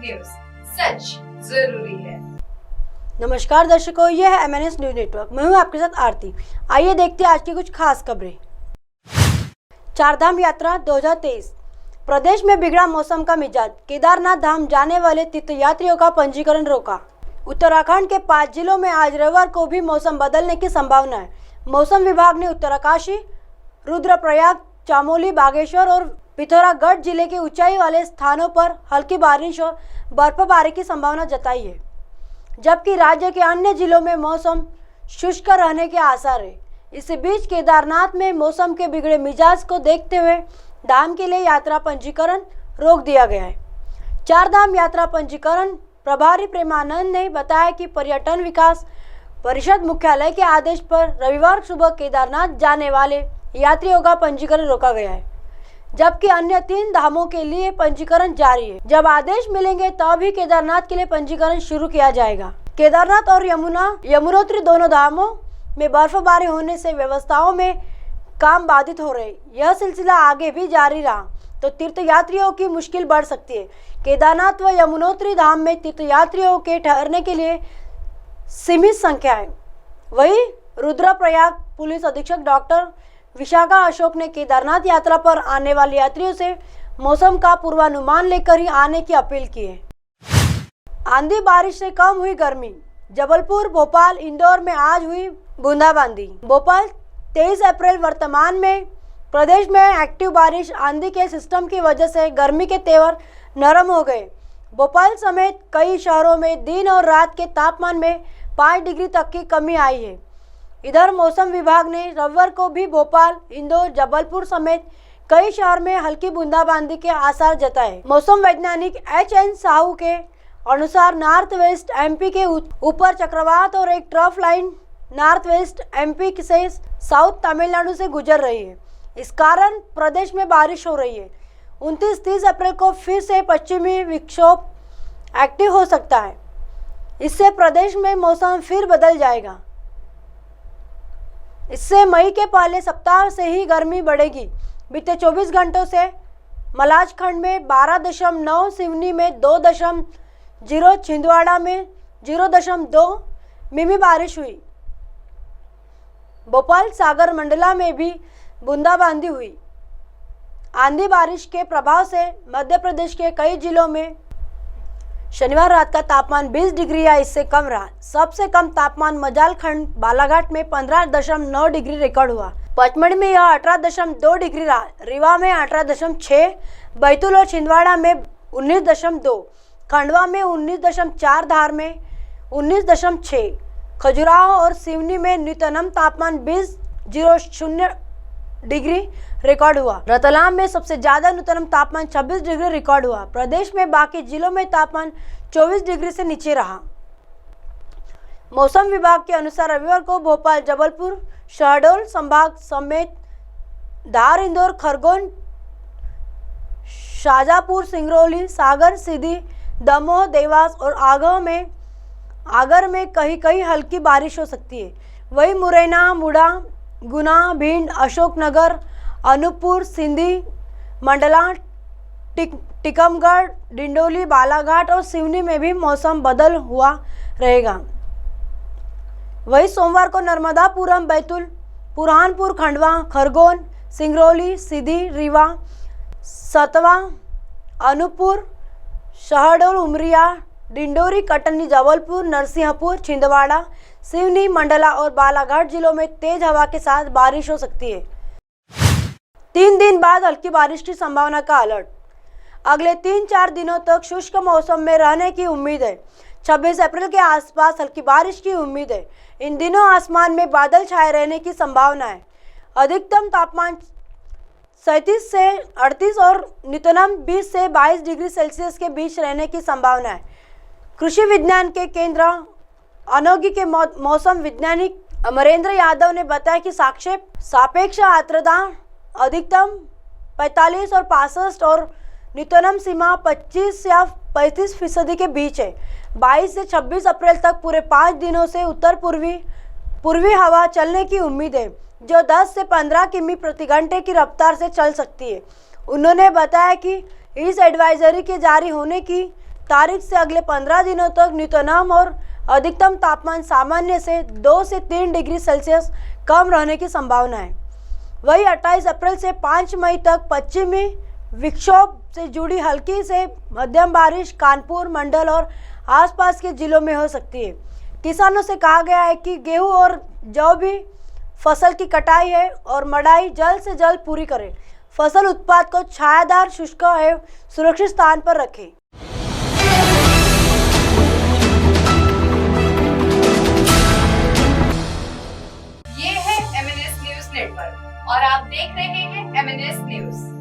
News, सच जरूरी है। नमस्कार दर्शकों, यह है MNS न्यूज नेटवर्क। मैं हूं आपके साथ आरती। आइए देखते हैं आज की कुछ खास खबरें। चारधाम यात्रा 2023। प्रदेश में बिगड़ा मौसम का मिजाज, केदारनाथ धाम जाने वाले तीर्थयात्रियों का पंजीकरण रोका। उत्तराखंड के 5 जिलों में आज रविवार को भी मौसम बदलने की संभावना है। मौसम विभाग ने उत्तरकाशी, रुद्रप्रयाग, चामोली, बागेश्वर और पिथौरागढ़ जिले के ऊंचाई वाले स्थानों पर हल्की बारिश और बर्फबारी की संभावना जताई है, जबकि राज्य के अन्य जिलों में मौसम शुष्क रहने के आसार है। इसी बीच केदारनाथ में मौसम के बिगड़े मिजाज को देखते हुए धाम के लिए यात्रा पंजीकरण रोक दिया गया है। चारधाम यात्रा पंजीकरण प्रभारी प्रेमानंद ने बताया कि पर्यटन विकास परिषद मुख्यालय के आदेश पर रविवार सुबह केदारनाथ जाने वाले यात्रियों का पंजीकरण रोका गया है, जबकि अन्य 3 धामों के लिए पंजीकरण जारी है। जब आदेश मिलेंगे तभी केदारनाथ के लिए पंजीकरण शुरू किया जाएगा। केदारनाथ और यमुनोत्री दोनों धामों में बर्फबारी होने से व्यवस्थाओं में काम बाधित हो रहे। यह सिलसिला आगे भी जारी रहा तो तीर्थयात्रियों की मुश्किल बढ़ सकती है। केदारनाथ व यमुनोत्री धाम में तीर्थयात्रियों के ठहरने के लिए सीमित संख्या है। वहीं रुद्रप्रयाग पुलिस अधीक्षक डॉक्टर विशाखा अशोक ने केदारनाथ यात्रा पर आने वाले यात्रियों से मौसम का पूर्वानुमान लेकर ही आने की अपील की है। आंधी बारिश से कम हुई गर्मी। जबलपुर, भोपाल, इंदौर में आज हुई बूंदाबांदी। भोपाल 23 अप्रैल। वर्तमान में प्रदेश में एक्टिव बारिश आंधी के सिस्टम की वजह से गर्मी के तेवर नरम हो गए। भोपाल समेत कई शहरों में दिन और रात के तापमान में 5 डिग्री तक की कमी आई है। इधर मौसम विभाग ने रविवार को भी भोपाल, इंदौर, जबलपुर समेत कई शहर में हल्की बूंदाबांदी के आसार जताए। मौसम वैज्ञानिक HN साहू के अनुसार नॉर्थ वेस्ट MP के ऊपर चक्रवात और एक trough line north west MP से साउथ तमिलनाडु से गुजर रही है। इस कारण प्रदेश में बारिश हो रही है। 29-30 अप्रैल को फिर से पश्चिमी विक्षोभ एक्टिव हो सकता है। इससे प्रदेश में मौसम फिर बदल जाएगा। इससे मई के पहले सप्ताह से ही गर्मी बढ़ेगी। बीते 24 घंटों से मलाजखंड में 12.9, सिवनी में 2.0, छिंदवाड़ा में 0.2 मिमी बारिश हुई। भोपाल, सागर, मंडला में भी बूंदाबांदी हुई। आंधी बारिश के प्रभाव से मध्य प्रदेश के कई जिलों में शनिवार रात का तापमान 20 डिग्री या इससे कम रहा। सबसे कम तापमान मजालखंड, बालाघाट में 15.9 डिग्री रिकॉर्ड हुआ। पचमढ़ी में यह 18.2 डिग्री रहा। रीवा में 18.6, बैतूल और छिंदवाड़ा में 19.2, खंडवा में 19.4, धार में 19.6, खजुराहो और सिवनी में न्यूनतम तापमान 20.0 डिग्री रिकॉर्ड हुआ। रतलाम में सबसे ज्यादा न्यूनतम तापमान 26 डिग्री रिकॉर्ड हुआ। प्रदेश में बाकी जिलों में तापमान 24 डिग्री से नीचे रहा। मौसम विभाग के अनुसार रविवार को भोपाल, जबलपुर, शहडोल संभाग समेत धार, इंदौर, खरगोन, शाजापुर, सिंगरौली, सागर, सीधी, दमोह, देवास और आगर में कहीं कहीं बारिश हो सकती है। वहीं मुरैना, मुड़ा, गुना, भिंड, अशोकनगर, अनूपपुर, सिंधी, मंडला, टीकमगढ़, डिंडोली, बालाघाट और सिवनी में भी मौसम बदल हुआ रहेगा। वहीं सोमवार को नर्मदापुरम, बैतूल, बुरहानपुर, खंडवा, खरगोन, सिंगरौली, सीधी, रीवा, सतवा, अनूपपुर, शहडोल, उमरिया, डिंडोरी, कटनी, जबलपुर, नरसिंहपुर, छिंदवाड़ा, सिवनी, मंडला और बालाघाट जिलों में तेज हवा के साथ बारिश हो सकती है। 3 दिन बाद हल्की बारिश की संभावना का अलर्ट। अगले 3-4 दिनों तक शुष्क मौसम में रहने की उम्मीद है। 26 अप्रैल के आसपास हल्की बारिश की उम्मीद है। इन दिनों आसमान में बादल छाए रहने की संभावना है। अधिकतम तापमान 37 से 38 और न्यूनतम 20 से 22 डिग्री सेल्सियस के बीच रहने की संभावना है। कृषि विज्ञान के केंद्र अनोगी के मौसम वैज्ञानिक अमरेंद्र यादव ने बताया कि सापेक्ष आर्द्रता अधिकतम 45 और 65 और न्यूनतम सीमा 25 या 35% के बीच है। 22 से 26 अप्रैल तक पूरे 5 दिनों से उत्तर पूर्वी हवा चलने की उम्मीद है, जो 10 से 15 किमी प्रति घंटे की रफ्तार से चल सकती है। उन्होंने बताया कि इस एडवाइजरी के जारी होने की तारीख से अगले 15 दिनों तक न्यूनतम और अधिकतम तापमान सामान्य से 2 से 3 डिग्री सेल्सियस कम रहने की संभावना है। वही 28 अप्रैल से 5 मई तक पश्चिमी विक्षोभ से जुड़ी हल्की से मध्यम बारिश कानपुर मंडल और आसपास के जिलों में हो सकती है। किसानों से कहा गया है कि गेहूं और जौ भी फसल की कटाई है और मड़ाई जल्द से जल्द पूरी करें। फसल उत्पाद को छायादार, शुष्क एवं सुरक्षित स्थान पर रखें। ये है MNS न्यूज नेटवर्क और आप देख रहे हैं MNS न्यूज।